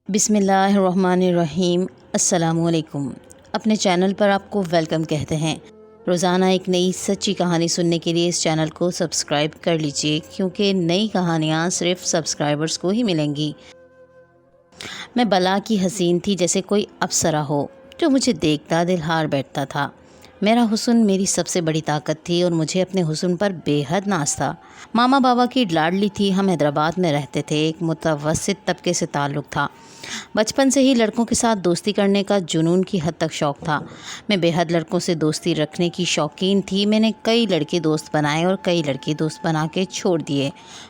بسم اللہ الرحمن الرحیم۔ السلام علیکم۔ اپنے چینل پر آپ کو ویلکم کہتے ہیں۔ روزانہ ایک نئی سچی کہانی سننے کے لیے اس چینل کو سبسکرائب کر لیجئے، کیونکہ نئی کہانیاں صرف سبسکرائبرز کو ہی ملیں گی۔ میں بلا کی حسین تھی، جیسے کوئی اپسرا ہو جو مجھے دیکھتا دل ہار بیٹھتا تھا۔ میرا حسن میری سب سے بڑی طاقت تھی اور مجھے اپنے حسن پر بے حد ناز تھا۔ ماما بابا کی لاڈلی تھی۔ ہم حیدرآباد میں رہتے تھے۔ ایک متوسط طبقے سے تعلق تھا۔ بچپن سے ہی لڑکوں کے ساتھ دوستی کرنے کا جنون کی حد تک شوق تھا۔ میں بے حد لڑکوں سے دوستی رکھنے کی شوقین تھی۔ میں نے کئی لڑکے دوست بنائے اور کئی لڑکے دوست بنا کے چھوڑ دیے۔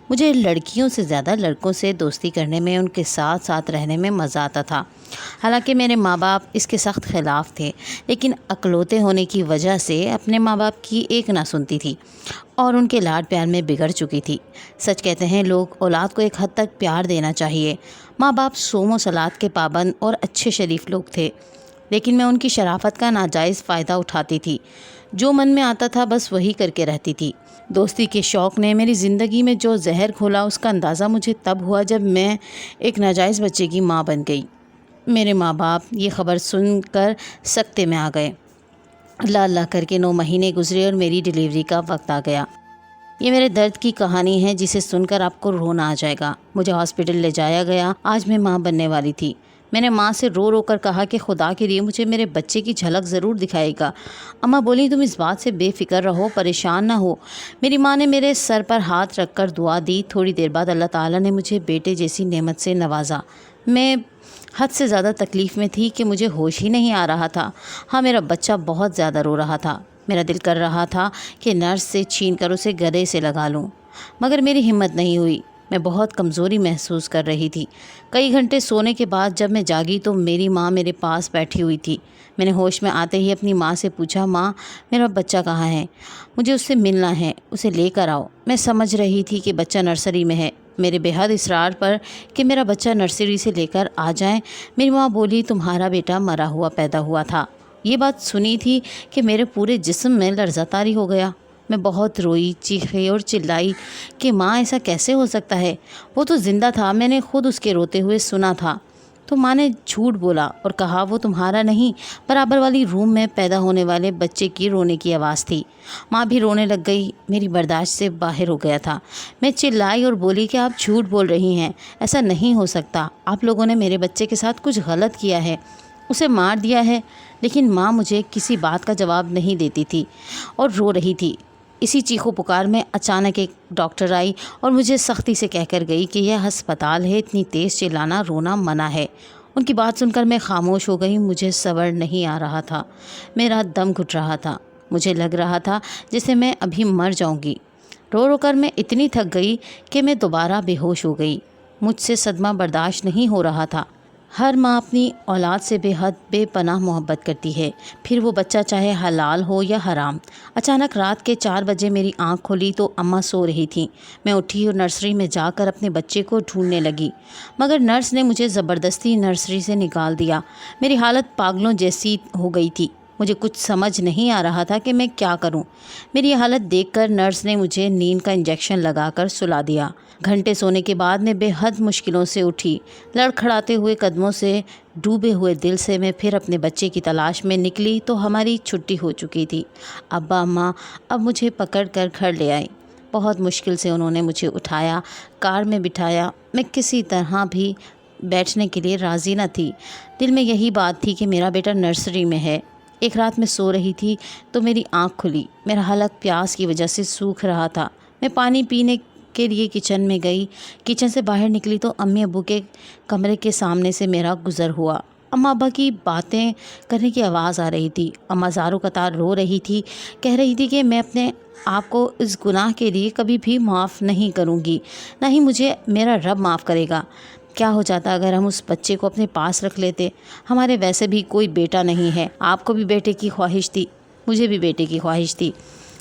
مجھے لڑکیوں سے زیادہ لڑکوں سے دوستی کرنے میں، ان کے ساتھ ساتھ رہنے میں مزہ آتا تھا۔ حالانکہ میرے ماں باپ اس کے سخت خلاف تھے، لیکن اکلوتے ہونے کی وجہ سے اپنے ماں باپ کی ایک نہ سنتی تھی اور ان کے لاڈ پیار میں بگڑ چکی تھی۔ سچ کہتے ہیں لوگ، اولاد کو ایک حد تک پیار دینا چاہیے۔ ماں باپ صوم و صلات کے پابند اور اچھے شریف لوگ تھے، لیکن میں ان کی شرافت کا ناجائز فائدہ اٹھاتی تھی۔ جو من میں آتا تھا بس وہی کر کے رہتی تھی۔ دوستی کے شوق نے میری زندگی میں جو زہر گھولا، اس کا اندازہ مجھے تب ہوا جب میں ایک ناجائز بچے کی ماں بن گئی۔ میرے ماں باپ یہ خبر سن کر سکتے میں آ گئے۔ اللہ اللہ کر کے 9 مہینے گزرے اور میری ڈیلیوری کا وقت آ گیا۔ یہ میرے درد کی کہانی ہے، جسے سن کر آپ کو رونا آ جائے گا۔ مجھے ہاسپٹل لے جایا گیا۔ آج میں ماں بننے والی تھی۔ میں نے ماں سے رو رو کر کہا کہ خدا کے لیے مجھے میرے بچے کی جھلک ضرور دکھائے گا۔ اماں بولی تم اس بات سے بے فکر رہو، پریشان نہ ہو۔ میری ماں نے میرے سر پر ہاتھ رکھ کر دعا دی۔ تھوڑی دیر بعد اللہ تعالیٰ نے مجھے بیٹے جیسی نعمت سے نوازا۔ میں حد سے زیادہ تکلیف میں تھی کہ مجھے ہوش ہی نہیں آ رہا تھا۔ ہاں، میرا بچہ بہت زیادہ رو رہا تھا۔ میرا دل کر رہا تھا کہ نرس سے چھین کر اسے گلے سے لگا لوں، مگر میری ہمت نہیں ہوئی۔ میں بہت کمزوری محسوس کر رہی تھی۔ کئی گھنٹے سونے کے بعد جب میں جاگی تو میری ماں میرے پاس بیٹھی ہوئی تھی۔ میں نے ہوش میں آتے ہی اپنی ماں سے پوچھا، ماں میرا بچہ کہاں ہے؟ مجھے اس سے ملنا ہے، اسے لے کر آؤ۔ میں سمجھ رہی تھی کہ بچہ نرسری میں ہے۔ میرے بے حد اصرار پر کہ میرا بچہ نرسری سے لے کر آ جائیں، میری ماں بولی تمہارا بیٹا مرا ہوا پیدا ہوا تھا۔ یہ بات سنی تھی کہ میرے پورے جسم میں لرزہ طاری ہو گیا۔ میں بہت روئی، چیخی اور چلائی کہ ماں ایسا کیسے ہو سکتا ہے؟ وہ تو زندہ تھا، میں نے خود اس کے روتے ہوئے سنا تھا۔ تو ماں نے جھوٹ بولا اور کہا وہ تمہارا نہیں، برابر والی روم میں پیدا ہونے والے بچے کی رونے کی آواز تھی۔ ماں بھی رونے لگ گئی۔ میری برداشت سے باہر ہو گیا تھا۔ میں چلائی اور بولی کہ آپ جھوٹ بول رہی ہیں، ایسا نہیں ہو سکتا۔ آپ لوگوں نے میرے بچے کے ساتھ کچھ غلط کیا ہے، اسے مار دیا ہے۔ لیکن ماں مجھے کسی بات کا جواب نہیں دیتی تھی اور رو رہی تھی۔ اسی چیخو پکار میں اچانک ایک ڈاکٹر آئی اور مجھے سختی سے کہہ کر گئی کہ یہ ہسپتال ہے، اتنی تیز چلانا رونا منع ہے۔ ان کی بات سن کر میں خاموش ہو گئی۔ مجھے صبر نہیں آ رہا تھا۔ میرا دم گھٹ رہا تھا۔ مجھے لگ رہا تھا جیسے میں ابھی مر جاؤں گی۔ رو رو کر میں اتنی تھک گئی کہ میں دوبارہ بے ہوش ہو گئی۔ مجھ سے صدمہ برداشت نہیں ہو رہا تھا۔ ہر ماں اپنی اولاد سے بے حد بے پناہ محبت کرتی ہے، پھر وہ بچہ چاہے حلال ہو یا حرام۔ اچانک رات کے 4 بجے میری آنکھ کھلی تو اماں سو رہی تھیں۔ میں اٹھی اور نرسری میں جا کر اپنے بچے کو ڈھونڈنے لگی، مگر نرس نے مجھے زبردستی نرسری سے نکال دیا۔ میری حالت پاگلوں جیسی ہو گئی تھی۔ مجھے کچھ سمجھ نہیں آ رہا تھا کہ میں کیا کروں۔ میری یہ حالت دیکھ کر نرس نے مجھے نیند کا انجیکشن لگا کر سلا دیا۔ گھنٹے سونے کے بعد میں بے حد مشکلوں سے اٹھی۔ لڑکھڑاتے ہوئے قدموں سے، ڈوبے ہوئے دل سے میں پھر اپنے بچے کی تلاش میں نکلی تو ہماری چھٹی ہو چکی تھی۔ ابا اماں اب مجھے پکڑ کر گھر لے آئے۔ بہت مشکل سے انہوں نے مجھے اٹھایا، کار میں بٹھایا۔ میں کسی طرح بھی بیٹھنے کے لیے راضی نہ تھی۔ دل میں یہی بات تھی کہ میرا بیٹا نرسری میں ہے۔ ایک رات میں سو رہی تھی تو میری آنکھ کھلی۔ میرا حلق پیاس کی وجہ سے سوکھ رہا تھا۔ میں پانی پینے کے لیے کچن میں گئی۔ کچن سے باہر نکلی تو امی ابو کے کمرے کے سامنے سے میرا گزر ہوا۔ اماں ابا کی باتیں کرنے کی آواز آ رہی تھی۔ اماں زاروں قطار رو رہی تھی، کہہ رہی تھی کہ میں اپنے آپ کو اس گناہ کے لیے کبھی بھی معاف نہیں کروں گی، نہ ہی مجھے میرا رب معاف کرے گا۔ کیا ہو جاتا اگر ہم اس بچے کو اپنے پاس رکھ لیتے؟ ہمارے ویسے بھی کوئی بیٹا نہیں ہے۔ آپ کو بھی بیٹے کی خواہش تھی، مجھے بھی بیٹے کی خواہش تھی،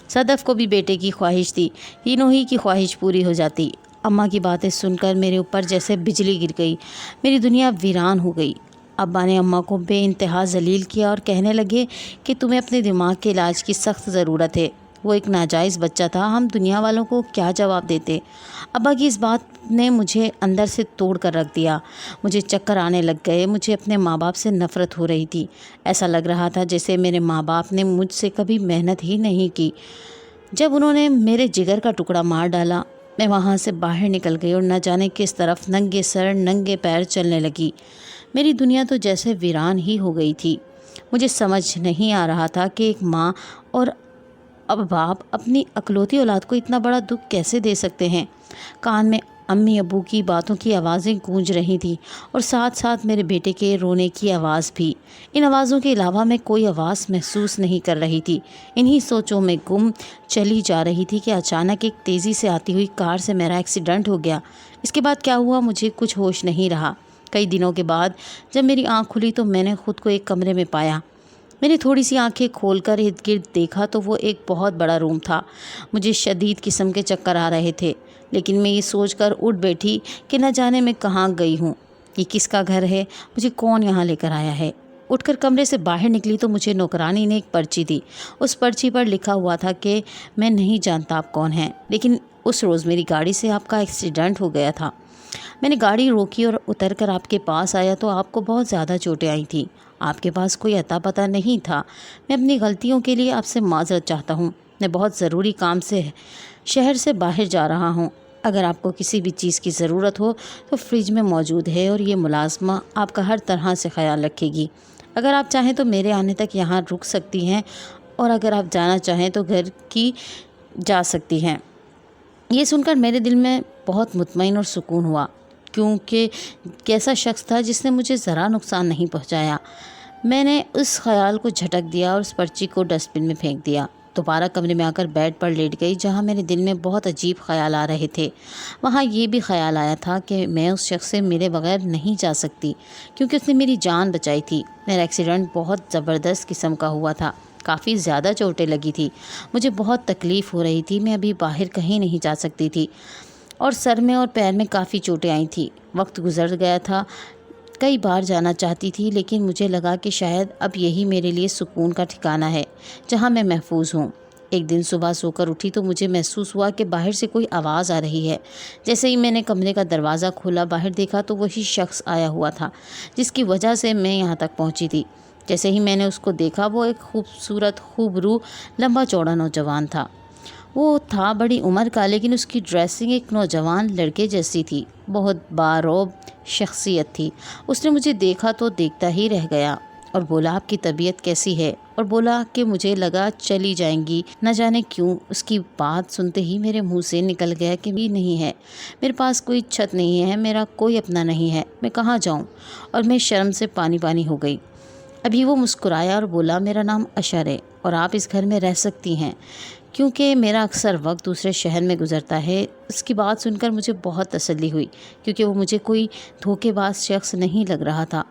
صدف کو بھی بیٹے کی خواہش تھی، تینوں ہی کی خواہش پوری ہو جاتی۔ اماں کی باتیں سن کر میرے اوپر جیسے بجلی گر گئی۔ میری دنیا ویران ہو گئی۔ ابا نے اماں کو بے انتہا ذلیل کیا اور کہنے لگے کہ تمہیں اپنے دماغ کے علاج کی سخت ضرورت ہے۔ وہ ایک ناجائز بچہ تھا، ہم دنیا والوں کو کیا جواب دیتے۔ ابا کی اس بات نے مجھے اندر سے توڑ کر رکھ دیا۔ مجھے چکر آنے لگ گئے، مجھے اپنے ماں باپ سے نفرت ہو رہی تھی۔ ایسا لگ رہا تھا جیسے میرے ماں باپ نے مجھ سے کبھی محنت ہی نہیں کی۔ جب انہوں نے میرے جگر کا ٹکڑا مار ڈالا، میں وہاں سے باہر نکل گئی اور نہ جانے کس طرف ننگے سر ننگے پیر چلنے لگی۔ میری دنیا تو جیسے ویران ہی ہو گئی تھی۔ مجھے سمجھ نہیں آ رہا تھا کہ ایک ماں اور اب باپ اپنی اکلوتی اولاد کو اتنا بڑا دکھ کیسے دے سکتے ہیں۔ کان میں امی ابو کی باتوں کی آوازیں گونج رہی تھیں اور ساتھ ساتھ میرے بیٹے کے رونے کی آواز بھی۔ ان آوازوں کے علاوہ میں کوئی آواز محسوس نہیں کر رہی تھی۔ انہی سوچوں میں گم چلی جا رہی تھی کہ اچانک ایک تیزی سے آتی ہوئی کار سے میرا ایکسیڈنٹ ہو گیا۔ اس کے بعد کیا ہوا مجھے کچھ ہوش نہیں رہا۔ کئی دنوں کے بعد جب میری آنکھ کھلی تو میں نے خود کو ایک کمرے میں پایا۔ میں نے تھوڑی سی آنکھیں کھول کر ارد گرد دیکھا تو وہ ایک بہت بڑا روم تھا۔ مجھے شدید قسم کے چکر آ رہے تھے، لیکن میں یہ سوچ کر اٹھ بیٹھی کہ نہ جانے میں کہاں گئی ہوں، یہ کس کا گھر ہے، مجھے کون یہاں لے کر آیا ہے۔ اٹھ کر کمرے سے باہر نکلی تو مجھے نوکرانی نے ایک پرچی دی۔ اس پرچی پر لکھا ہوا تھا کہ میں نہیں جانتا آپ کون ہیں، لیکن اس روز میری گاڑی سے آپ کا ایکسیڈنٹ ہو گیا تھا۔ میں نے گاڑی روکی اور اتر کر آپ کے پاس آیا تو آپ کو بہت زیادہ چوٹیں آئی تھیں۔ آپ کے پاس کوئی عطا پتہ نہیں تھا۔ میں اپنی غلطیوں کے لیے آپ سے معذرت چاہتا ہوں۔ میں بہت ضروری کام سے شہر سے باہر جا رہا ہوں۔ اگر آپ کو کسی بھی چیز کی ضرورت ہو تو فریج میں موجود ہے اور یہ ملازمہ آپ کا ہر طرح سے خیال رکھے گی۔ اگر آپ چاہیں تو میرے آنے تک یہاں رک سکتی ہیں اور اگر آپ جانا چاہیں تو گھر کی جا سکتی ہیں۔ یہ سن کر میرے دل میں بہت مطمئن اور سکون ہوا، کیونکہ کیسا شخص تھا جس نے مجھے ذرا نقصان نہیں پہنچایا۔ میں نے اس خیال کو جھٹک دیا اور اس پرچی کو ڈسٹ بن میں پھینک دیا۔ دوبارہ کمرے میں آ کر بیڈ پر لیٹ گئی جہاں میرے دل میں بہت عجیب خیال آ رہے تھے۔ وہاں یہ بھی خیال آیا تھا کہ میں اس شخص سے ملے بغیر نہیں جا سکتی، کیونکہ اس نے میری جان بچائی تھی۔ میرا ایکسیڈنٹ بہت زبردست قسم کا ہوا تھا، کافی زیادہ چوٹیں لگی تھی، مجھے بہت تکلیف ہو رہی تھی، میں ابھی باہر کہیں نہیں جا سکتی تھی اور سر میں اور پیر میں کافی چوٹیں آئی تھیں۔ وقت گزر گیا تھا، کئی بار جانا چاہتی تھی، لیکن مجھے لگا کہ شاید اب یہی میرے لیے سکون کا ٹھکانہ ہے جہاں میں محفوظ ہوں۔ ایک دن صبح سو کر اٹھی تو مجھے محسوس ہوا کہ باہر سے کوئی آواز آ رہی ہے۔ جیسے ہی میں نے کمرے کا دروازہ کھولا باہر دیکھا تو وہی شخص آیا ہوا تھا جس کی وجہ سے میں یہاں تک پہنچی تھی۔ جیسے ہی میں نے اس کو دیکھا وہ ایک خوبصورت خوبرو لمبا چوڑا نوجوان تھا۔ وہ تھا بڑی عمر کا، لیکن اس کی ڈریسنگ ایک نوجوان لڑکے جیسی تھی، بہت باروب شخصیت تھی۔ اس نے مجھے دیکھا تو دیکھتا ہی رہ گیا اور بولا آپ کی طبیعت کیسی ہے، اور بولا کہ مجھے لگا چلی جائیں گی۔ نہ جانے کیوں اس کی بات سنتے ہی میرے منہ سے نکل گیا کہ بھی نہیں ہے، میرے پاس کوئی چھت نہیں ہے، میرا کوئی اپنا نہیں ہے، میں کہاں جاؤں، اور میں شرم سے پانی پانی ہو گئی۔ ابھی وہ مسکرایا اور بولا میرا نام اشر ہے اور آپ اس گھر میں رہ سکتی ہیں کیونکہ میرا اکثر وقت دوسرے شہر میں گزرتا ہے۔ اس کی بات سن کر مجھے بہت تسلی ہوئی کیونکہ وہ مجھے کوئی دھوکے باز شخص نہیں لگ رہا تھا۔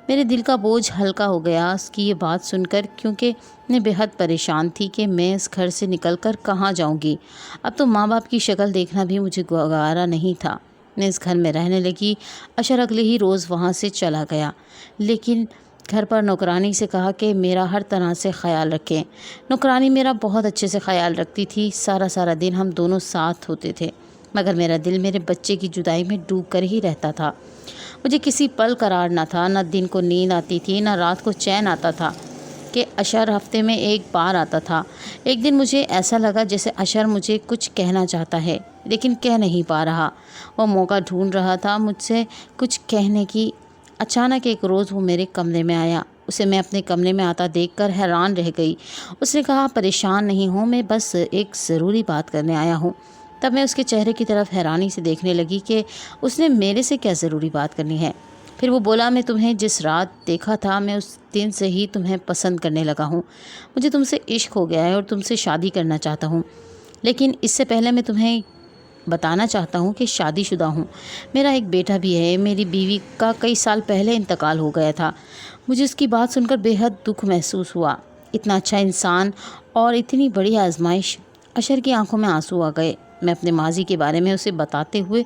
میرے دل کا بوجھ ہلکا ہو گیا اس کی یہ بات سن کر، کیونکہ میں بے حد پریشان تھی کہ میں اس گھر سے نکل کر کہاں جاؤں گی۔ اب تو ماں باپ کی شکل دیکھنا بھی مجھے گوارا نہیں تھا۔ میں اس گھر میں رہنے لگی۔ اشر اگلے ہی روز وہاں سے چلا گیا، لیکن گھر پر نوکرانی سے کہا کہ میرا ہر طرح سے خیال رکھیں۔ نوکرانی میرا بہت اچھے سے خیال رکھتی تھی، سارا دن ہم دونوں ساتھ ہوتے تھے، مگر میرا دل میرے بچے کی جدائی میں ڈوب کر ہی رہتا تھا۔ مجھے کسی پل قرار نہ تھا، نہ دن کو نیند آتی تھی، نہ رات کو چین آتا تھا کہ اشر ہفتے میں ایک بار آتا تھا۔ ایک دن مجھے ایسا لگا جیسے اشر مجھے کچھ کہنا چاہتا ہے لیکن کہہ نہیں پا رہا، وہ موقع ڈھونڈ رہا تھا مجھ سے کچھ کہنے کی۔ اچانک ایک روز وہ میرے کمرے میں آیا، اسے میں اپنے کمرے میں آتا دیکھ کر حیران رہ گئی۔ اس نے کہا پریشان نہیں ہوں، میں بس ایک ضروری بات کرنے آیا ہوں۔ تب میں اس کے چہرے کی طرف حیرانی سے دیکھنے لگی کہ اس نے میرے سے کیا ضروری بات کرنی ہے۔ پھر وہ بولا میں تمہیں جس رات دیکھا تھا میں اس دن سے ہی تمہیں پسند کرنے لگا ہوں، مجھے تم سے عشق ہو گیا ہے اور تم سے شادی کرنا چاہتا ہوں، لیکن اس سے پہلے میں تمہیں بتانا چاہتا ہوں کہ شادی شدہ ہوں، میرا ایک بیٹا بھی ہے، میری بیوی کا کئی سال پہلے انتقال ہو گیا تھا۔ مجھے اس کی بات سن کر بے حد دکھ محسوس ہوا، اتنا اچھا انسان اور اتنی بڑی آزمائش۔ اشر کی آنکھوں میں آنسو آ گئے۔ میں اپنے ماضی کے بارے میں اسے بتاتے ہوئے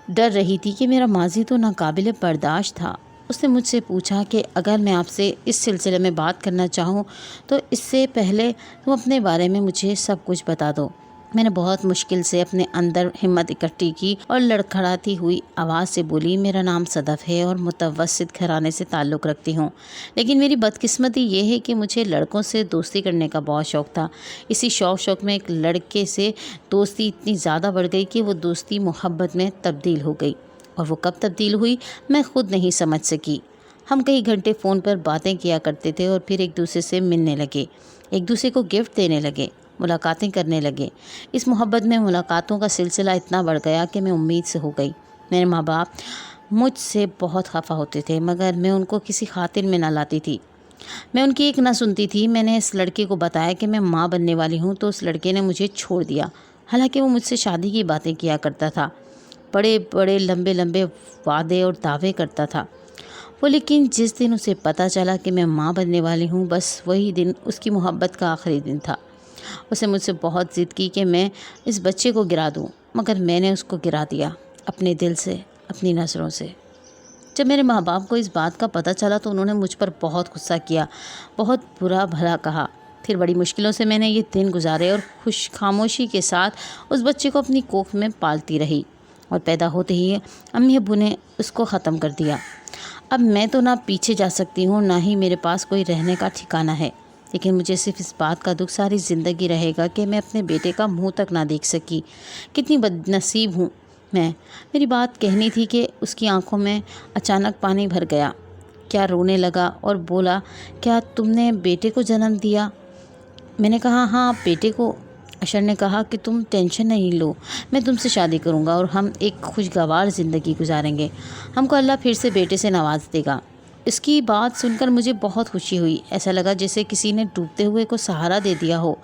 ڈر رہی تھی کہ میرا ماضی تو ناقابل برداشت تھا، اس نے مجھ سے پوچھا کہ اگر میں آپ سے اس سلسلے میں بات کرنا چاہوں تو اس سے پہلے تم اپنے بارے میں مجھے سب کچھ بتا دو۔ میں نے بہت مشکل سے اپنے اندر ہمت اکٹھی کی اور لڑکھڑاتی ہوئی آواز سے بولی، میرا نام صدف ہے اور متوسط گھرانے سے تعلق رکھتی ہوں، لیکن میری بدقسمتی یہ ہے کہ مجھے لڑکوں سے دوستی کرنے کا بہت شوق تھا۔ اسی شوق میں ایک لڑکے سے دوستی اتنی زیادہ بڑھ گئی کہ وہ دوستی محبت میں تبدیل ہو گئی، اور وہ کب تبدیل ہوئی میں خود نہیں سمجھ سکی۔ ہم کئی گھنٹے فون پر باتیں کیا کرتے تھے اور پھر ایک دوسرے سے ملنے لگے، ایک دوسرے کو گفٹ دینے لگے، ملاقاتیں کرنے لگے۔ اس محبت میں ملاقاتوں کا سلسلہ اتنا بڑھ گیا کہ میں امید سے ہو گئی۔ میرے ماں باپ مجھ سے بہت خفا ہوتے تھے، مگر میں ان کو کسی خاطر میں نہ لاتی تھی۔ میں ان کی ایک نہ سنتی تھی۔ میں نے اس لڑکے کو بتایا کہ میں ماں بننے والی ہوں تو اس لڑکے نے مجھے چھوڑ دیا، حالانکہ وہ مجھ سے شادی کی باتیں کیا کرتا تھا، بڑے بڑے لمبے لمبے وعدے اور دعوے کرتا تھا وہ۔ لیکن جس دن اسے پتہ چلا کہ میں ماں بننے والی ہوں، بس وہی دن اس کی محبت کا آخری دن تھا۔ اس نے مجھ سے بہت ضد کی کہ میں اس بچے کو گرا دوں، مگر میں نے اس کو گرا دیا، اپنے دل سے، اپنی نظروں سے۔ جب میرے ماں باپ کو اس بات کا پتہ چلا تو انہوں نے مجھ پر بہت غصہ کیا، بہت برا بھلا کہا۔ پھر بڑی مشکلوں سے میں نے یہ دن گزارے اور خاموشی کے ساتھ اس بچے کو اپنی کوکھ میں پالتی رہی، اور پیدا ہوتے ہی امی ابو نے اس کو ختم کر دیا۔ اب میں تو نہ پیچھے جا سکتی ہوں، نہ ہی میرے پاس کوئی رہنے کا ٹھکانہ ہے، لیکن مجھے صرف اس بات کا دکھ ساری زندگی رہے گا کہ میں اپنے بیٹے کا منہ تک نہ دیکھ سکی۔ کتنی بد نصیب ہوں میں۔ میری بات کہنی تھی کہ اس کی آنکھوں میں اچانک پانی بھر گیا، کیا رونے لگا اور بولا، کیا تم نے بیٹے کو جنم دیا؟ میں نے کہا، ہاں بیٹے کو۔ اشر نے کہا کہ تم ٹینشن نہیں لو، میں تم سے شادی کروں گا اور ہم ایک خوشگوار زندگی گزاریں گے، ہم کو اللہ پھر سے بیٹے سے نواز دے گا۔ اس کی بات سن کر مجھے بہت خوشی ہوئی، ایسا لگا جیسے کسی نے ڈوبتے ہوئے کو سہارا دے دیا ہو۔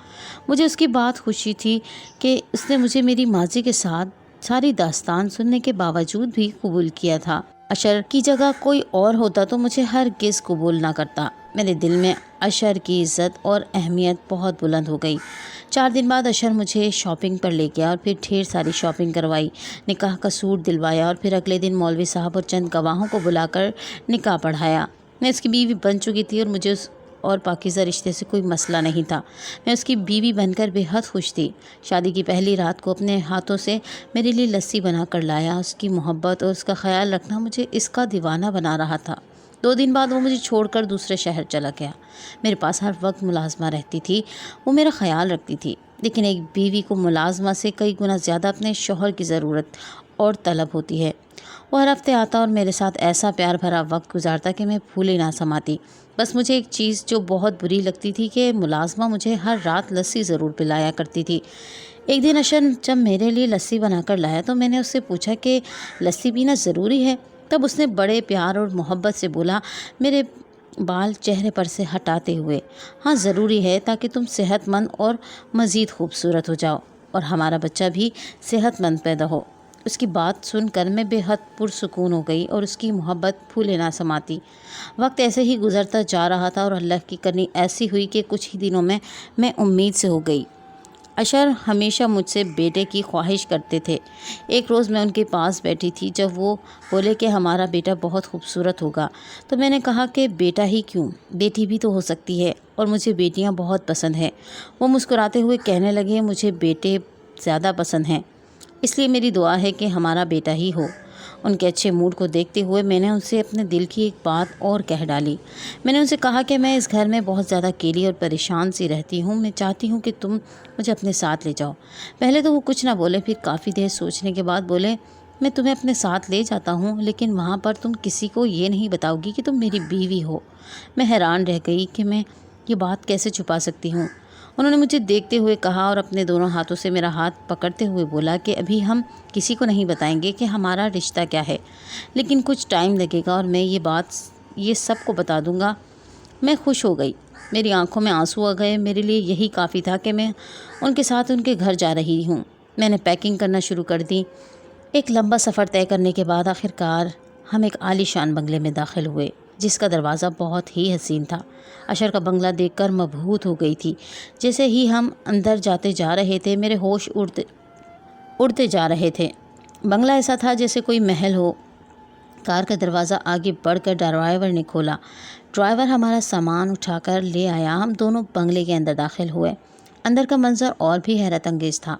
مجھے اس کی بات خوشی تھی کہ اس نے مجھے میری ماضی کے ساتھ ساری داستان سننے کے باوجود بھی قبول کیا تھا۔ اشر کی جگہ کوئی اور ہوتا تو مجھے ہرگز قبول نہ کرتا۔ میرے دل میں اشر کی عزت اور اہمیت بہت بلند ہو گئی۔ 4 دن بعد اشر مجھے شاپنگ پر لے گیا اور پھر ڈھیر ساری شاپنگ کروائی، نکاح کا سوٹ دلوایا اور پھر اگلے دن مولوی صاحب اور چند گواہوں کو بلا کر نکاح پڑھایا۔ میں اس کی بیوی بن چکی تھی اور مجھے اس اور پاکیزہ رشتے سے کوئی مسئلہ نہیں تھا۔ میں اس کی بیوی بن کر بے حد خوش تھی۔ شادی کی پہلی رات کو اپنے ہاتھوں سے میرے لیے لسی بنا کر لایا۔ اس کی محبت اور اس کا خیال رکھنا مجھے اس کا دیوانہ بنا رہا تھا۔ 2 دن بعد وہ مجھے چھوڑ کر دوسرے شہر چلا گیا۔ میرے پاس ہر وقت ملازمہ رہتی تھی، وہ میرا خیال رکھتی تھی، لیکن ایک بیوی کو ملازمہ سے کئی گنا زیادہ اپنے شوہر کی ضرورت اور طلب ہوتی ہے۔ وہ ہر ہفتے آتا اور میرے ساتھ ایسا پیار بھرا وقت گزارتا کہ میں بھولے نہ سماتی۔ بس مجھے ایک چیز جو بہت بری لگتی تھی کہ ملازمہ مجھے ہر رات لسی ضرور پلایا کرتی تھی۔ ایک دن اشر جب میرے لیے لسی بنا کر لایا تو میں نے اس سے پوچھا کہ لسی پینا ضروری ہے؟ تب اس نے بڑے پیار اور محبت سے بولا، میرے بال چہرے پر سے ہٹاتے ہوئے، ہاں ضروری ہے، تاکہ تم صحت مند اور مزید خوبصورت ہو جاؤ اور ہمارا بچہ بھی صحت مند پیدا ہو۔ اس کی بات سن کر میں بے حد پرسکون ہو گئی اور اس کی محبت پھولے نہ سماتی۔ وقت ایسے ہی گزرتا جا رہا تھا اور اللہ کی کرنی ایسی ہوئی کہ کچھ ہی دنوں میں امید سے ہو گئی۔ اشر ہمیشہ مجھ سے بیٹے کی خواہش کرتے تھے۔ ایک روز میں ان کے پاس بیٹھی تھی جب وہ بولے کہ ہمارا بیٹا بہت خوبصورت ہوگا، تو میں نے کہا کہ بیٹا ہی کیوں، بیٹی بھی تو ہو سکتی ہے، اور مجھے بیٹیاں بہت پسند ہیں۔ وہ مسکراتے ہوئے کہنے لگے، مجھے بیٹے زیادہ پسند ہیں، اس لیے میری دعا ہے کہ ہمارا بیٹا ہی ہو۔ ان کے اچھے موڈ کو دیکھتے ہوئے میں نے ان سے اپنے دل کی ایک بات اور کہہ ڈالی۔ میں نے ان سے کہا کہ میں اس گھر میں بہت زیادہ اکیلی اور پریشان سی رہتی ہوں، میں چاہتی ہوں کہ تم مجھے اپنے ساتھ لے جاؤ۔ پہلے تو وہ کچھ نہ بولے، پھر کافی دیر سوچنے کے بعد بولے، میں تمہیں اپنے ساتھ لے جاتا ہوں، لیکن وہاں پر تم کسی کو یہ نہیں بتاؤ گی کہ تم میری بیوی ہو۔ میں حیران رہ گئی کہ میں یہ بات کیسے چھپا سکتی ہوں۔ انہوں نے مجھے دیکھتے ہوئے کہا اور اپنے دونوں ہاتھوں سے میرا ہاتھ پکڑتے ہوئے بولا کہ ابھی ہم کسی کو نہیں بتائیں گے کہ ہمارا رشتہ کیا ہے، لیکن کچھ ٹائم لگے گا اور میں یہ سب کو بتا دوں گا۔ میں خوش ہو گئی، میری آنکھوں میں آنسو آ گئے۔ میرے لیے یہی کافی تھا کہ میں ان کے ساتھ ان کے گھر جا رہی ہوں۔ میں نے پیکنگ کرنا شروع کر دی۔ ایک لمبا سفر طے کرنے کے بعد آخرکار ہم ایک عالی شان بنگلے میں داخل ہوئے، جس کا دروازہ بہت ہی حسین تھا۔ اشر کا بنگلہ دیکھ کر مبہوت ہو گئی تھی۔ جیسے ہی ہم اندر جاتے جا رہے تھے میرے ہوش اڑتے جا رہے تھے۔ بنگلہ ایسا تھا جیسے کوئی محل ہو، کار کا دروازہ آگے بڑھ کر ڈرائیور نے کھولا۔ ڈرائیور ہمارا سامان اٹھا کر لے آیا۔ ہم دونوں بنگلے کے اندر داخل ہوئے۔ اندر کا منظر اور بھی حیرت انگیز تھا۔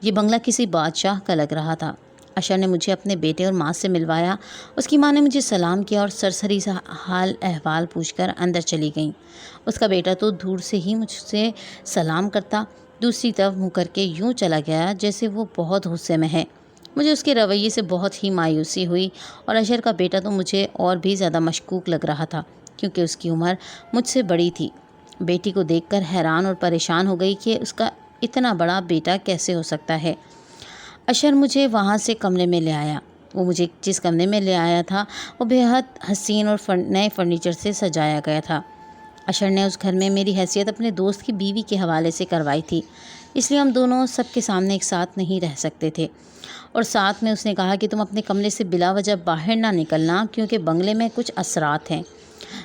یہ بنگلہ کسی بادشاہ کا لگ رہا تھا۔ اشر نے مجھے اپنے بیٹے اور ماں سے ملوایا۔ اس کی ماں نے مجھے سلام کیا اور سرسری سا حال احوال پوچھ کر اندر چلی گئیں۔ اس کا بیٹا تو دور سے ہی مجھ سے سلام کرتا، دوسری طرف منہ کر کے یوں چلا گیا جیسے وہ بہت غصے میں ہے۔ مجھے اس کے رویے سے بہت ہی مایوسی ہوئی اور اشر کا بیٹا تو مجھے اور بھی زیادہ مشکوک لگ رہا تھا کیونکہ اس کی عمر مجھ سے بڑی تھی۔ بیٹی کو دیکھ کر حیران اور پریشان ہو گئی کہ اس کا اتنا بڑا بیٹا کیسے ہو سکتا ہے۔ اشر مجھے وہاں سے کمرے میں لے آیا۔ وہ مجھے جس کمرے میں لے آیا تھا وہ بے حد حسین اور نئے فرنیچر سے سجایا گیا تھا۔ اشر نے اس گھر میں میری حیثیت اپنے دوست کی بیوی کے حوالے سے کروائی تھی، اس لیے ہم دونوں سب کے سامنے ایک ساتھ نہیں رہ سکتے تھے۔ اور ساتھ میں اس نے کہا کہ تم اپنے کمرے سے بلا وجہ باہر نہ نکلنا کیونکہ بنگلے میں کچھ اثرات ہیں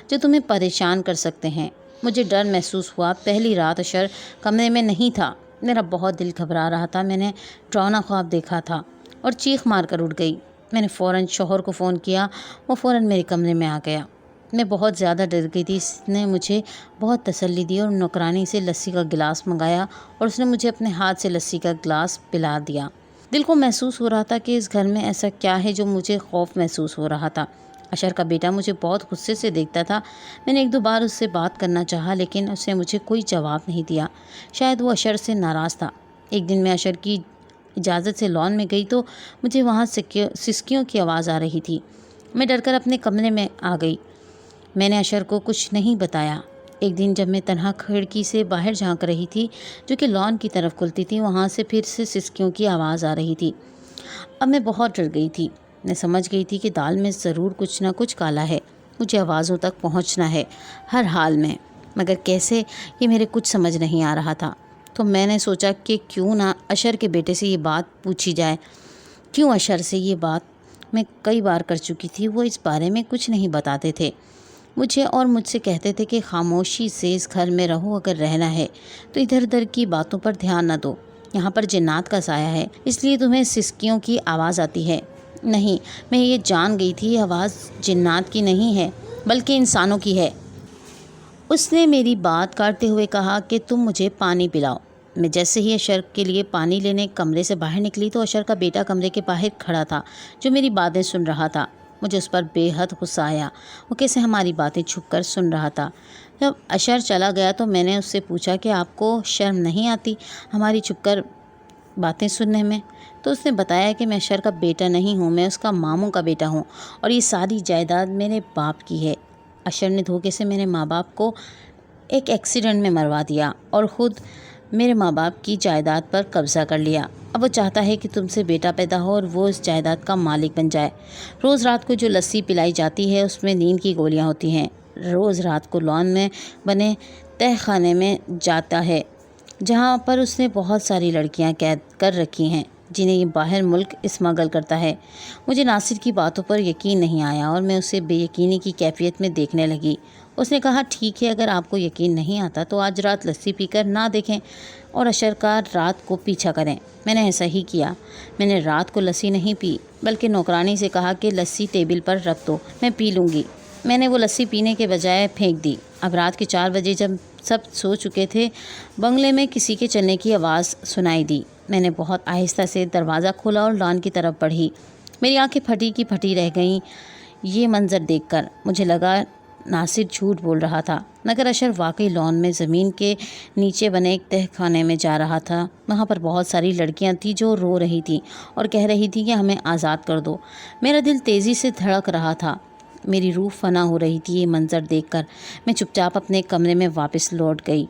جو تمہیں پریشان کر سکتے ہیں۔ مجھے ڈر محسوس ہوا۔ پہلی رات اشر کمرے میں نہیں تھا۔ میرا بہت دل گھبرا رہا تھا۔ میں نے ڈراؤنا خواب دیکھا تھا اور چیخ مار کر اٹھ گئی۔ میں نے فوراً شوہر کو فون کیا۔ وہ فوراً میرے کمرے میں آ گیا۔ میں بہت زیادہ ڈر گئی تھی۔ اس نے مجھے بہت تسلی دی اور نوکرانی سے لسی کا گلاس منگایا اور اس نے مجھے اپنے ہاتھ سے لسی کا گلاس پلا دیا۔ دل کو محسوس ہو رہا تھا کہ اس گھر میں ایسا کیا ہے جو مجھے خوف محسوس ہو رہا تھا۔ اشر کا بیٹا مجھے بہت غصے سے دیکھتا تھا۔ میں نے ایک دو بار اس سے بات کرنا چاہا لیکن اس نے مجھے کوئی جواب نہیں دیا۔ شاید وہ اشر سے ناراض تھا۔ ایک دن میں اشر کی اجازت سے لان میں گئی تو مجھے وہاں سسکیوں کی آواز آ رہی تھی۔ میں ڈر کر اپنے کمرے میں آ گئی۔ میں نے اشر کو کچھ نہیں بتایا۔ ایک دن جب میں تنہا کھڑکی سے باہر جھانک رہی تھی جو کہ لان کی طرف کھلتی تھی، وہاں سے پھر سے سسکیوں کی آواز آ رہی تھی۔ اب میں بہت ڈر گئی تھی۔ میں سمجھ گئی تھی کہ دال میں ضرور کچھ نہ کچھ کالا ہے۔ مجھے آوازوں تک پہنچنا ہے ہر حال میں، مگر کیسے یہ میرے کچھ سمجھ نہیں آ رہا تھا۔ تو میں نے سوچا کہ کیوں نہ اشر کے بیٹے سے یہ بات پوچھی جائے۔ کیوں اشر سے یہ بات میں کئی بار کر چکی تھی، وہ اس بارے میں کچھ نہیں بتاتے تھے مجھے اور مجھ سے کہتے تھے کہ خاموشی سے اس گھر میں رہو، اگر رہنا ہے تو ادھر ادھر کی باتوں پر دھیان نہ دو، یہاں پر جنات کا سایہ ہے اس لیے تمہیں سسکیوں کی آواز آتی ہے۔ نہیں، میں یہ جان گئی تھی یہ آواز جنات کی نہیں ہے بلکہ انسانوں کی ہے۔ اس نے میری بات کاٹتے ہوئے کہا کہ تم مجھے پانی پلاؤ۔ میں جیسے ہی اشر کے لیے پانی لینے کمرے سے باہر نکلی تو اشر کا بیٹا کمرے کے باہر کھڑا تھا جو میری باتیں سن رہا تھا۔ مجھے اس پر بے حد غصہ آیا۔ وہ کیسے ہماری باتیں چھپ کر سن رہا تھا۔ جب اشر چلا گیا تو میں نے اس سے پوچھا کہ آپ کو شرم نہیں آتی ہماری چھپ کر باتیں سننے میں؟ تو اس نے بتایا کہ میں اشر کا بیٹا نہیں ہوں، میں اس کا ماموں کا بیٹا ہوں اور یہ ساری جائیداد میرے باپ کی ہے۔ اشر نے دھوکے سے میرے ماں باپ کو ایک ایکسیڈنٹ میں مروا دیا اور خود میرے ماں باپ کی جائیداد پر قبضہ کر لیا۔ اب وہ چاہتا ہے کہ تم سے بیٹا پیدا ہو اور وہ اس جائیداد کا مالک بن جائے۔ روز رات کو جو لسی پلائی جاتی ہے اس میں نیند کی گولیاں ہوتی ہیں۔ روز رات کو لان میں بنے تہ خانے میں جاتا ہے جہاں پر اس نے بہت ساری لڑکیاں قید کر رکھی ہیں جنہیں یہ باہر ملک اسمگل کرتا ہے۔ مجھے ناصر کی باتوں پر یقین نہیں آیا اور میں اسے بے یقینی کی کیفیت میں دیکھنے لگی۔ اس نے کہا ٹھیک ہے، اگر آپ کو یقین نہیں آتا تو آج رات لسی پی کر نہ دیکھیں اور اشر کا رات کو پیچھا کریں۔ میں نے ایسا ہی کیا۔ میں نے رات کو لسی نہیں پی بلکہ نوکرانی سے کہا کہ لسی ٹیبل پر رکھ دو، میں پی لوں گی۔ میں نے وہ لسی پینے کے بجائے پھینک دی۔ اب رات کے 4 بجے جب سب سو چکے تھے، بنگلے میں کسی کے چلنے کی آواز سنائی دی۔ میں نے بہت آہستہ سے دروازہ کھولا اور لان کی طرف بڑھی۔ میری آنکھیں پھٹی کی پھٹی رہ گئیں یہ منظر دیکھ کر۔ مجھے لگا ناصر جھوٹ بول رہا تھا مگر اشر واقعی لان میں زمین کے نیچے بنے ایک تہ خانے میں جا رہا تھا۔ وہاں پر بہت ساری لڑکیاں تھیں جو رو رہی تھیں اور کہہ رہی تھیں کہ ہمیں آزاد کر دو۔ میرا دل تیزی سے دھڑک رہا تھا، میری روح فنا ہو رہی تھی یہ منظر دیکھ کر۔ میں چپ چاپ اپنے کمرے میں واپس لوٹ گئی۔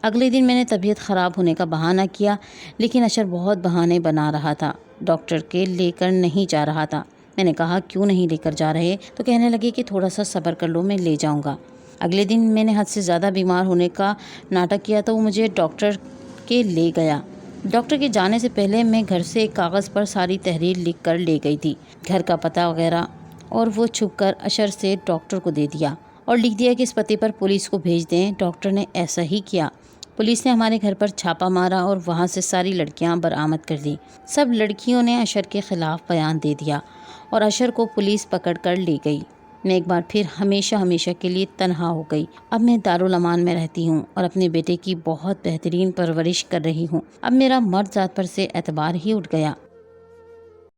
اگلے دن میں نے طبیعت خراب ہونے کا بہانہ کیا لیکن اشر بہت بہانے بنا رہا تھا، ڈاکٹر کے لے کر نہیں جا رہا تھا۔ میں نے کہا کیوں نہیں لے کر جا رہے؟ تو کہنے لگے کہ تھوڑا سا صبر کر لو، میں لے جاؤں گا۔ اگلے دن میں نے حد سے زیادہ بیمار ہونے کا ناٹک کیا تو وہ مجھے ڈاکٹر کے لے گیا۔ ڈاکٹر کے جانے سے پہلے میں گھر سے ایک کاغذ پر ساری تحریر لکھ کر لے گئی تھی، گھر کا پتہ وغیرہ، اور وہ چھپ کر اشر سے ڈاکٹر کو دے دیا اور لکھ دیا کہ اس پتے پر پولیس کو بھیج دیں۔ ڈاکٹر نے ایسا ہی کیا۔ پولیس نے ہمارے گھر پر چھاپا مارا اور وہاں سے ساری لڑکیاں برآمد کر دیں۔ سب لڑکیوں نے اشر کے خلاف بیان دے دیا اور اشر کو پولیس پکڑ کر لے گئی۔ میں ایک بار پھر ہمیشہ کے لیے تنہا ہو گئی۔ اب میں دارالامان میں رہتی ہوں اور اپنے بیٹے کی بہت بہترین پرورش کر رہی ہوں۔ اب میرا مرد ذات پر سے اعتبار ہی اٹھ گیا۔